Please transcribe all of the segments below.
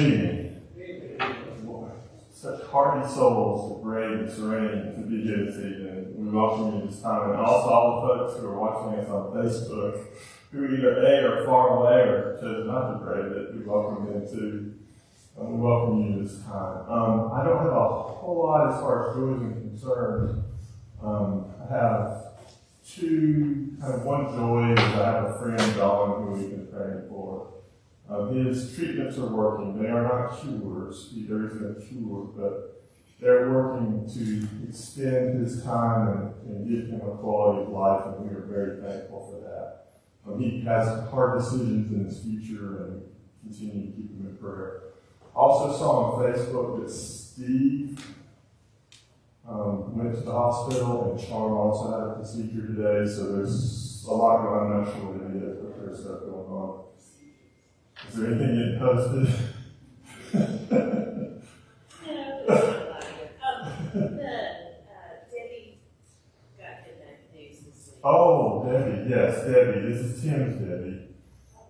evening. Such hearty souls, brave and serene to be here this evening. We welcome you this time, and also all the folks who are watching us on Facebook, who either A, are far away or chose not to brave it. We welcome them too. We welcome you this time. I don't have a whole lot as far as joys and concerns. I have one joy is I have a friend, Don, who we've been praying for. His treatments are working. They are not cures. There is no cure, but they're working to extend his time and give him a quality of life, and we are very thankful for that. He has hard decisions in his future, and continue to keep him in prayer. Also saw on Facebook that Steve went to the hospital, and Sean also had a procedure today, so there's a lot going on. I'm not sure what it is, but there's stuff going on. Is there anything getting posted? Debbie got good news this week. Oh, Debbie, yes, Debbie. This is Tim's Debbie.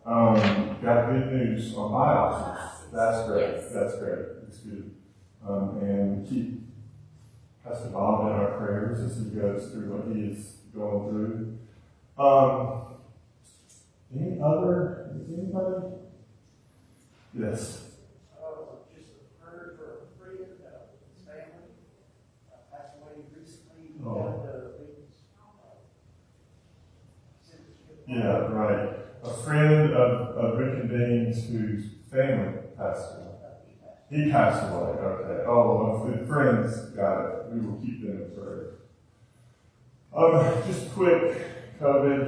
Got good news on biopsies. That's great. Yes. That's great. It's good. And keep Pastor Bob in our prayers as he goes through what he is going through. Anybody? Yes. Just heard for a friend, his family passed away recently. Oh. Yeah. Yeah, right. A friend of Rick and Dean's whose family passed away. He passed away, okay. Oh, well, friends got it. We will keep them in prayer. Just a quick COVID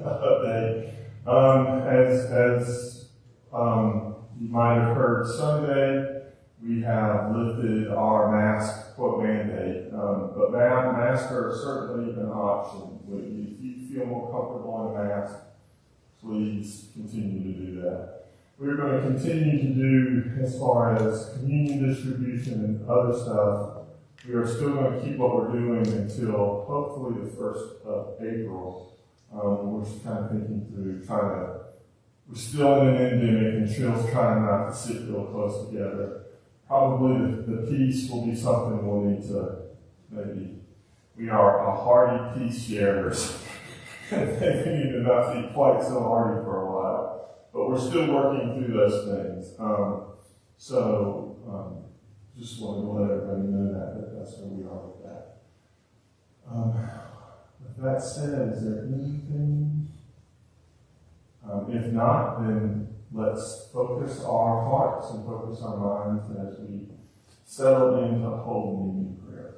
update. As you might have heard Sunday, we have lifted our mask mandate. But masks are certainly an option. If you feel more comfortable in a mask, please continue to do that. We're going to continue to do, as far as communion distribution and other stuff, we are still going to keep what we're doing until hopefully the 1st of April. We're just kind of thinking through, we're still in an endemic and still trying not to sit real close together. Probably the peace will be something we'll need to we are a hardy peace sharers. Maybe we need to not be quite so hardy for a while. But we're still working through those things. Just wanted to let everybody know that that's where we are with that. With that said, is there anything? If not, then let's focus our hearts and focus our minds as we settle into Holden Evening Prayer.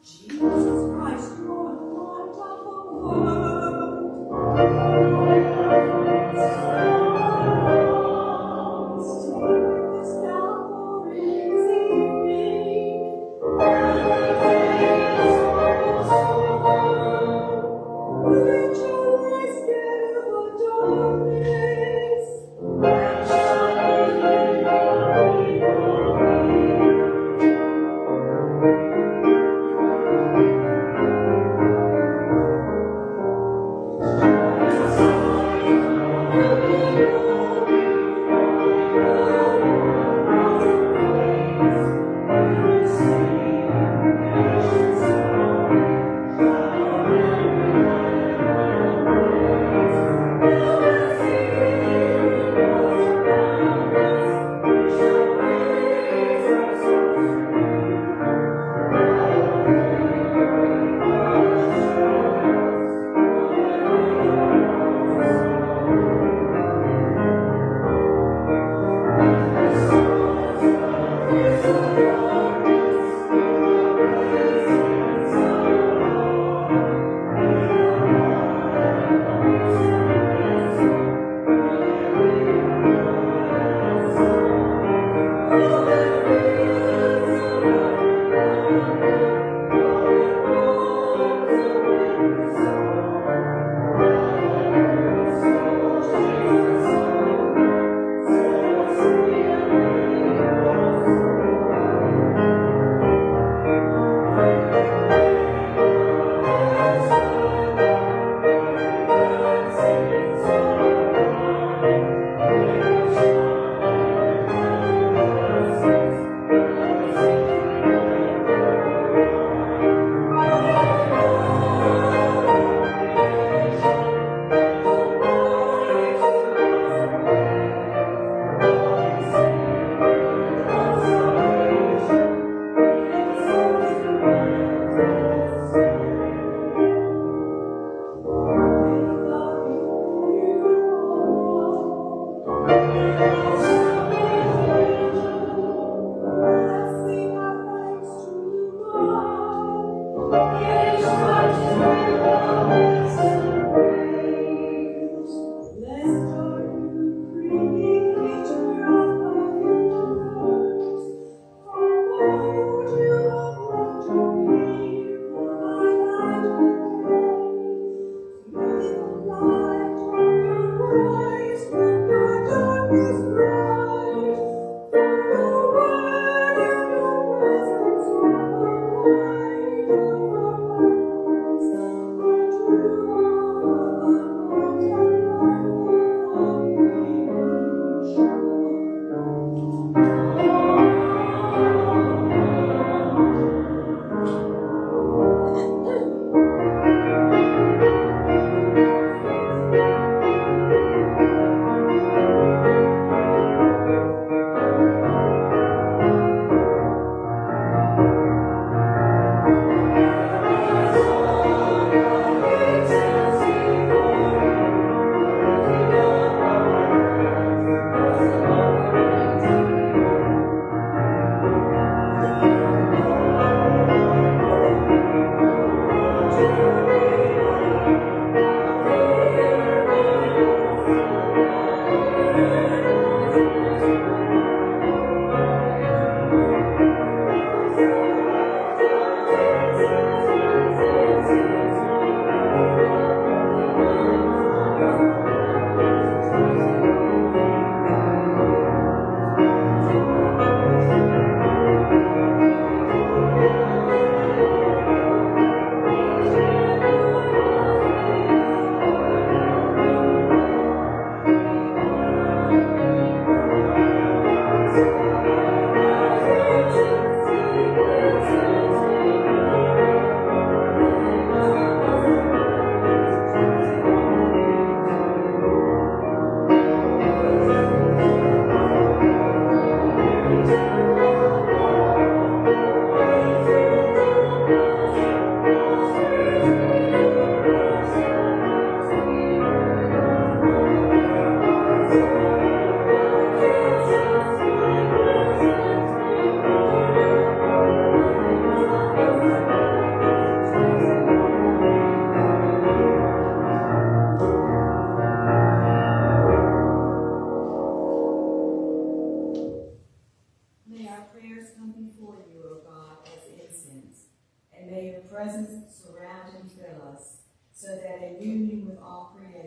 Jesus Christ, Lord, Lord of the world. Take this now for his evening. Rejoice,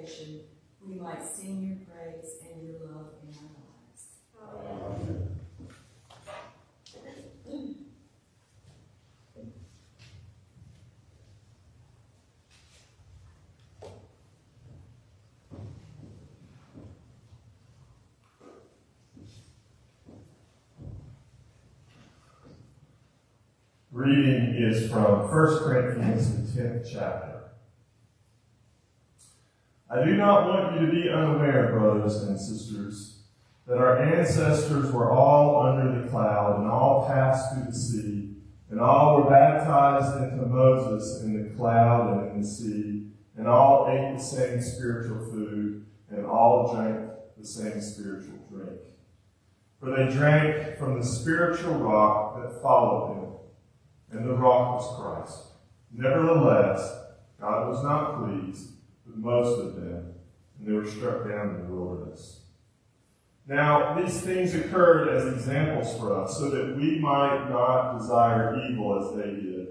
salvation, we might sing your praise and your love in our lives. Amen. Reading is from 1 Corinthians, the 10th chapter. I do not want you to be unaware, brothers and sisters, that our ancestors were all under the cloud and all passed through the sea, and all were baptized into Moses in the cloud and in the sea, and all ate the same spiritual food, and all drank the same spiritual drink. For they drank from the spiritual rock that followed them, and the rock was Christ. Nevertheless, God was not pleased with most of them, and they were struck down in the wilderness. Now, these things occurred as examples for us, so that we might not desire evil as they did.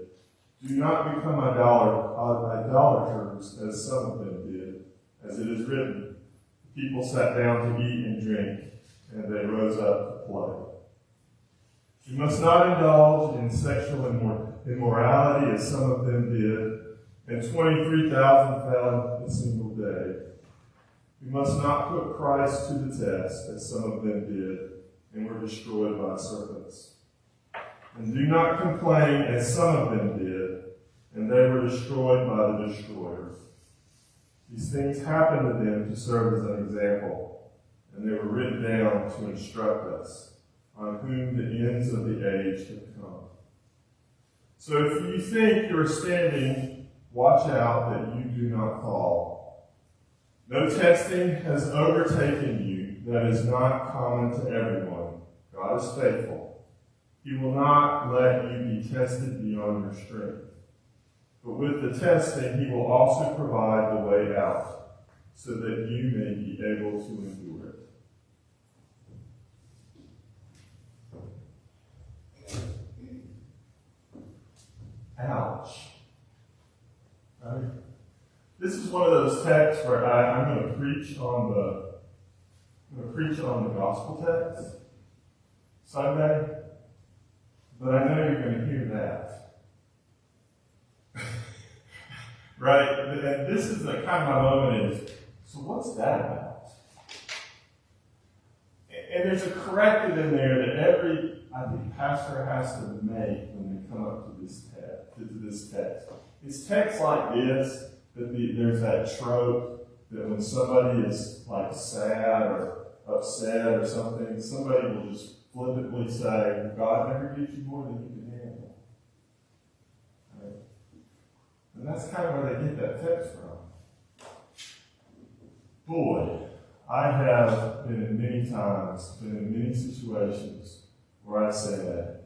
Do not become idolaters as some of them did. As it is written, the people sat down to eat and drink, and they rose up to play. You must not indulge in sexual immorality as some of them did, and 23,000 fell in a single day. You must not put Christ to the test as some of them did, and were destroyed by serpents. And do not complain as some of them did, and they were destroyed by the destroyer. These things happened to them to serve as an example, and they were written down to instruct us, on whom the ends of the age have come. So if you think you are standing, watch out that you do not fall. No testing has overtaken you that is not common to everyone. God is faithful. He will not let you be tested beyond your strength. But with the testing, he will also provide the way out, so that you may be able to endure it. Ouch. Right? This is one of those texts where I'm going to preach on the gospel text Sunday, but I know you're going to hear that. Right? And this is the kind of my moment is, so what's that about? And there's a corrective in there that every, I think, pastor has to make when they come up to this text. It's text like this, that there's that trope that when somebody is like sad or upset or something, somebody will just flippantly say, God never gives you more than you can handle. Right? And that's kind of where they get that text from. Boy, I have been in many situations where I said,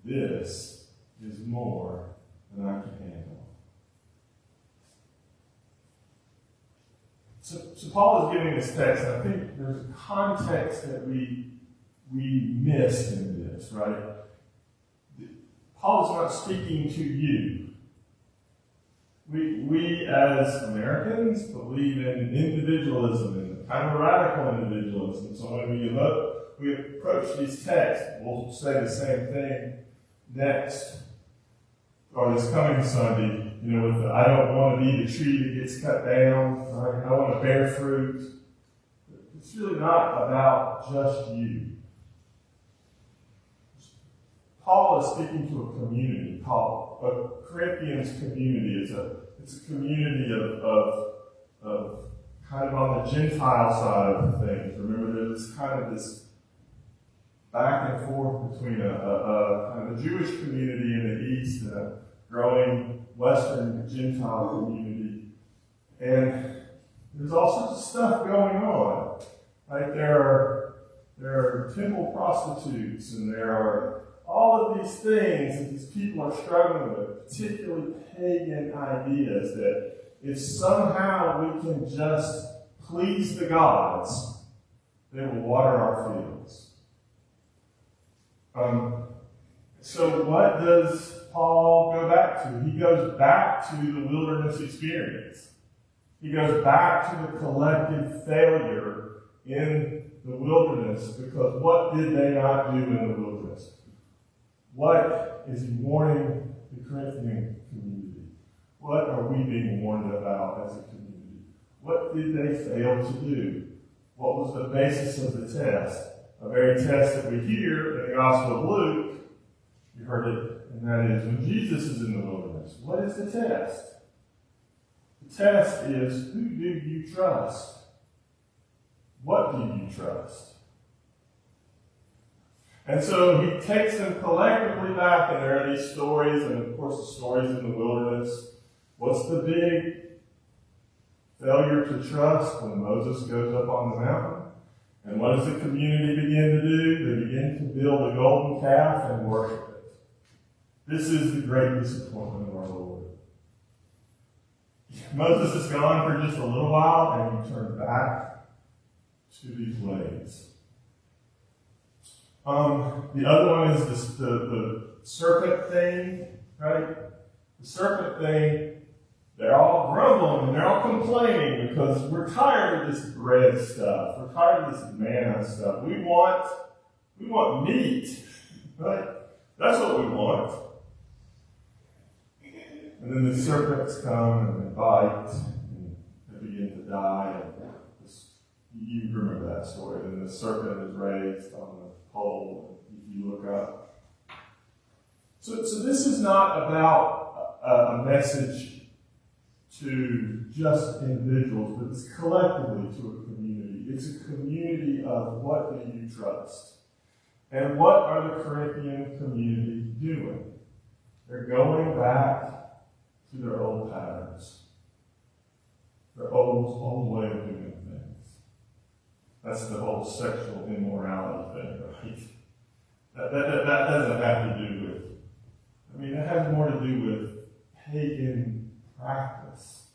this is more than I can handle. So Paul is giving this text, and I think there's a context that we missed in this, right? Paul is not speaking to you. We as Americans believe in individualism and kind of radical individualism. So when we approach these texts, we'll say the same thing next, or this coming Sunday, with the, I don't want to be the tree that gets cut down, right? I want to bear fruit. It's really not about just you. Paul is speaking to a community called a Corinthians community. It's a community of kind of on the Gentile side of things. Remember, there's kind of this back and forth between a kind of a Jewish community in the east and a growing Western Gentile community. And there's all sorts of stuff going on. Right? There are temple prostitutes, and there are all of these things that these people are struggling with, particularly pagan ideas that if somehow we can just please the gods, they will water our fields. So what does Paul go back to? He goes back to the wilderness experience. He goes back to the collective failure in the wilderness, because what did they not do in the wilderness? What is he warning the Corinthian community? What are we being warned about as a community? What did they fail to do? What was the basis of the test? A very test that we hear in the Gospel of Luke. You heard it, and that is when Jesus is in the wilderness. What is the test? The test is, who do you trust? What do you trust? And so he takes them collectively back, and there are these stories, and of course the stories in the wilderness. What's the big failure to trust when Moses goes up on the mountain? And what does the community begin to do? They begin to build a golden calf and worship it. This is the great disappointment of our Lord. Moses is gone for just a little while, and he turns back to these ways. The other one is the serpent thing, right? The serpent thing, they're all grumbling and they're all complaining because we're tired of this bread stuff. We're tired of this manna stuff. We want meat, right? That's what we want. And then the serpents come and they bite and they begin to die. And you remember that story. And the serpent is raised on the pole, if you look up. So this is not about a message to just individuals, but it's collectively to a community. It's a community of what do you trust? And what are the Corinthian community doing? They're going back to their old patterns, their old way of doing things. That's the whole sexual immorality thing, right? That doesn't have to do with, it has more to do with pagan practice.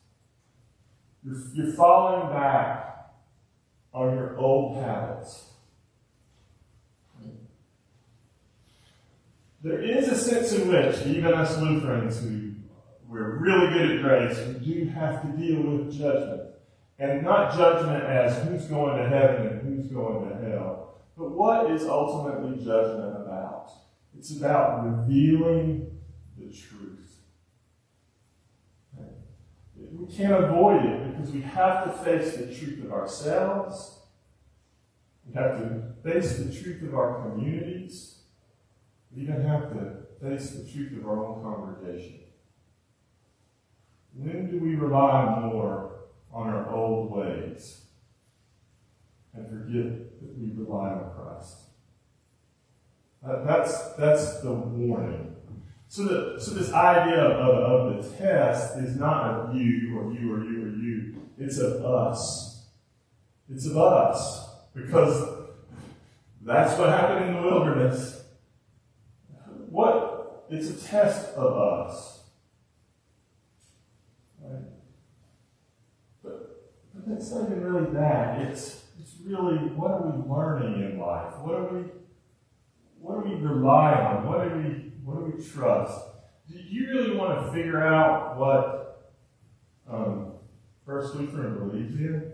You're falling back on your old habits. There is a sense in which, even us Lutherans we're really good at grace, we do have to deal with judgment. And not judgment as who's going to heaven and who's going to hell, but what is ultimately judgment about? It's about revealing the truth. We can't avoid it because we have to face the truth of ourselves. We have to face the truth of our communities. We even have to face the truth of our own congregation. When do we rely more on our old ways and forget that we rely on Christ? That's the warning. So this idea of the test is not of you or you or you or you. It's of us. It's of us. Because that's what happened in the wilderness. It's a test of us. Right? But it's not even really that. It's really, what are we learning in life? What do we rely on? What do we trust? Do you really want to figure out what First Lutheran believes in?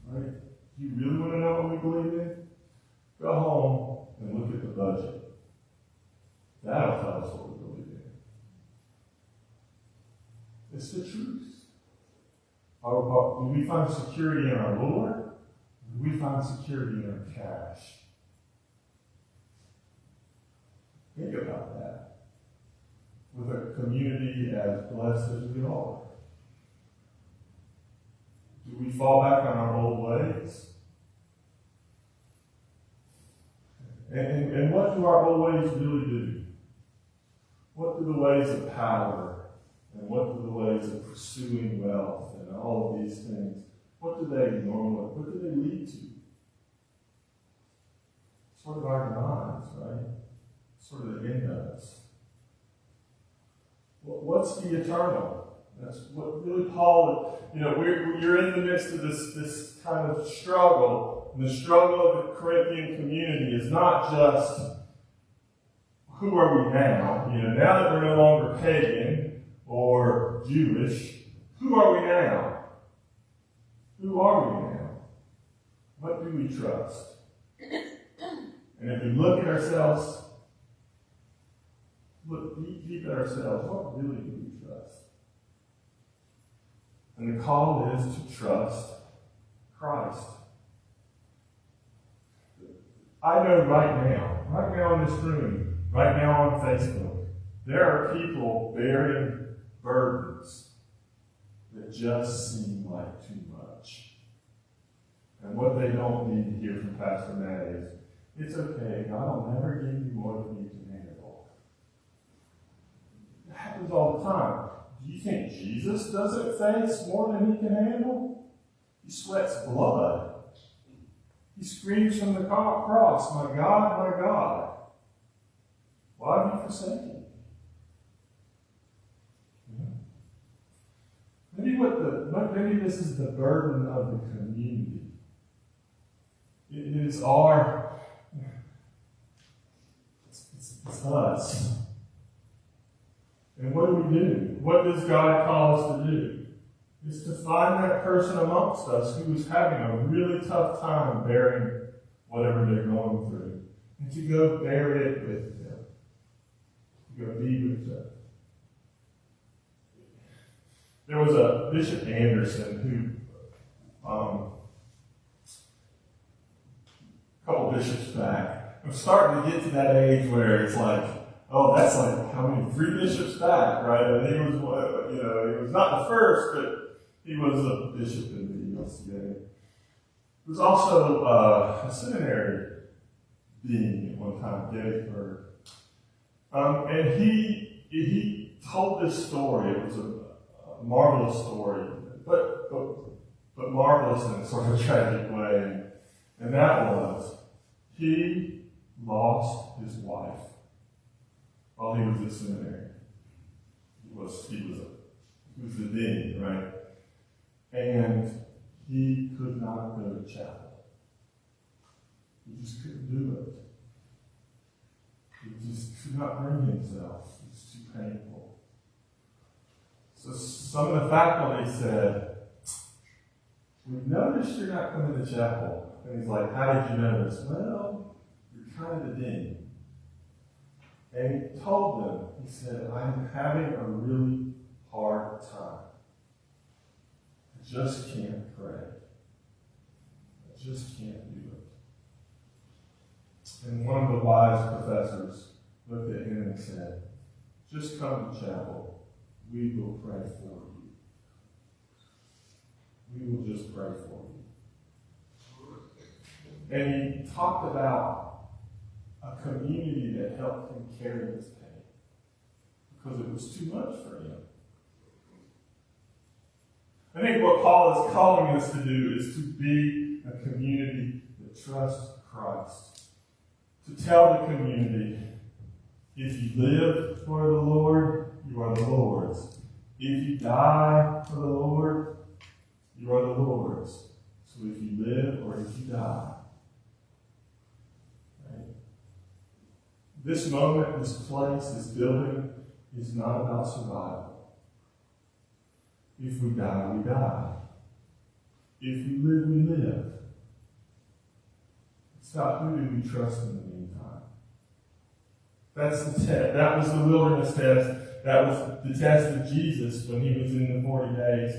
Right? Do you really want to know what we believe in? Go home and look at the budget. That'll tell us what we believe in. It's the truth. Do we find security in our Lord? Or do we find security in our cash? Think about that. With a community as blessed as we are. Do we fall back on our old ways? And what do our old ways really do? What do the ways of power and what do the ways of pursuing wealth and all of these things, what do they lead to? Sort of our demise, right? Sort of the end of us. What's the eternal? That's what really Paul, you're in the midst of this kind of struggle. And the struggle of the Corinthian community is not just, who are we now? Now that we're no longer pagan or Jewish, Who are we now? Who are we now? What do we trust? And if we look at ourselves, look deep at ourselves, what really do we trust? And the call is to trust Christ. I know right now in this room, right now on Facebook, there are people bearing burdens that just seem like too much. And what they don't need to hear from Pastor Matt is, it's okay, God will never give you more than you can handle. It happens all the time. Do you think Jesus doesn't face more than he can handle? He sweats blood. He screams from the cross, my God, why have you forsaken me? Maybe this is the burden of the community. It is it's us. And what do? What does God call us to do? It's to find that person amongst us who is having a really tough time bearing whatever they're going through, and to go bear it with them. To go be with them. There was a Bishop Anderson who, a couple bishops back, I'm starting to get to that age where it's like, oh, that's like how many 3 bishops back, right? And he was, he was not the first, but he was a bishop in the ULCA. He was also a seminary dean at one time, Gettysburg. And he told this story. It was a marvelous story, but marvelous in a sort of tragic way. And that was, he lost his wife while he was at seminary. He was the dean, right? And he could not go to chapel. He just couldn't do it. He just could not bring himself. It was too painful. So some of the faculty said, "We noticed you're not coming to chapel." And he's like, "How did you notice?" "Well, you're kind of the dean." And he told them, he said, "I'm having a really hard time. I just can't pray. I just can't do it." And one of the wise professors looked at him and said, "Just come to chapel. We will pray for you. We will just pray for you." And he talked about a community that helped him carry his pain because it was too much for him. I think what Paul is calling us to do is to be a community that trusts Christ. To tell the community, if you live for the Lord, you are the Lord's. If you die for the Lord, you are the Lord's. So if you live or if you die. Right? This moment, this place, this building is not about survival. If we die, we die. If we live, we live. It's about who do we trust in the meantime. That's the test. That was the wilderness test. That was the test of Jesus when he was in the 40 days.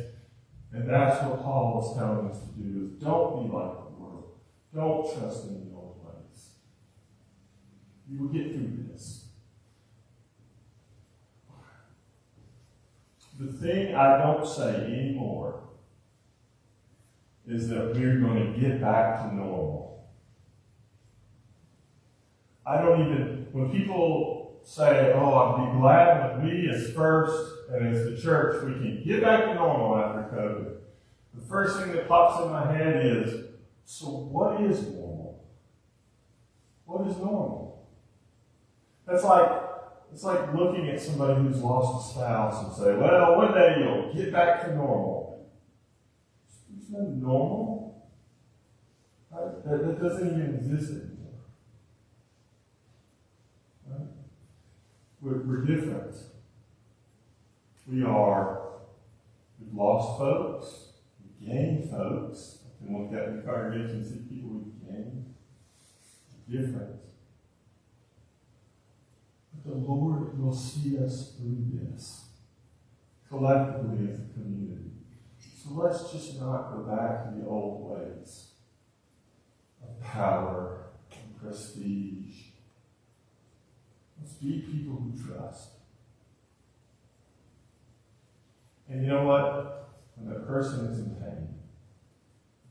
And that's what Paul was telling us to do, is don't be like the world. Don't trust in the old ways. You will get through this. The thing I don't say anymore is that we're going to get back to normal. I don't even, when people say, oh, I'll be glad when we as First and as the church, we can get back to normal after COVID. The first thing that pops in my head is, so what is normal? What is normal? It's like looking at somebody who's lost a spouse and say, well, one day you'll get back to normal. There's no normal. Right? That doesn't even exist anymore. Right? We're different. We are We've lost folks. We've gained folks. I can look at the congregation and see people we've gained. Different. But the Lord will see us through this, collectively as a community. So let's just not go back to the old ways of power and prestige. Let's be people who trust. And you know what? When the person is in pain,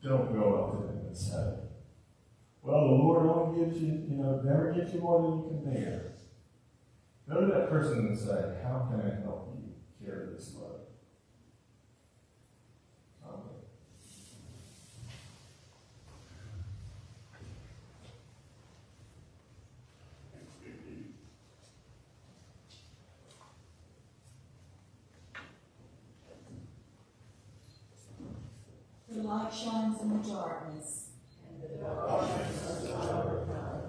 don't go up to them and say, well, the Lord only gives you, never gives you more than you can bear. Go to that person and say, how can I help you carry this load? Amen. The light shines in the darkness, and the darkness does not overcome.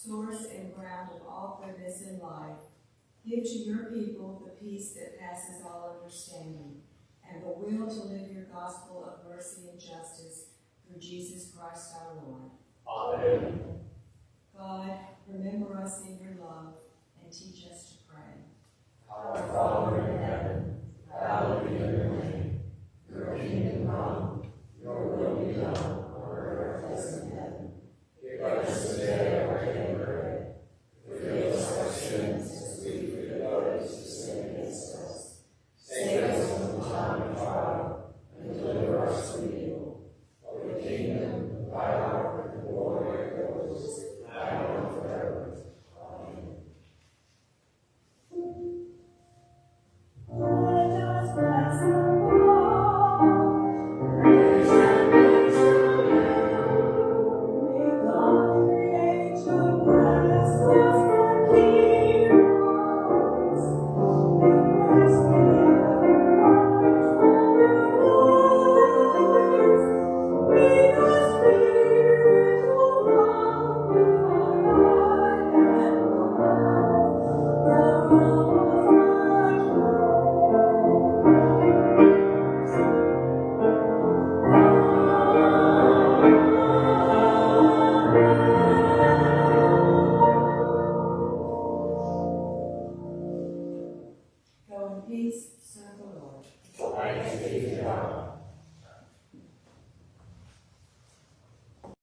source and ground of all goodness in life, give to your people the peace that passes all understanding, and the will to live your gospel of mercy and justice through Jesus Christ our Lord. Amen. God, remember us in your love and teach us to pray. Our Father in heaven, hallowed be your name. Your kingdom come, your will be done on earth as in heaven.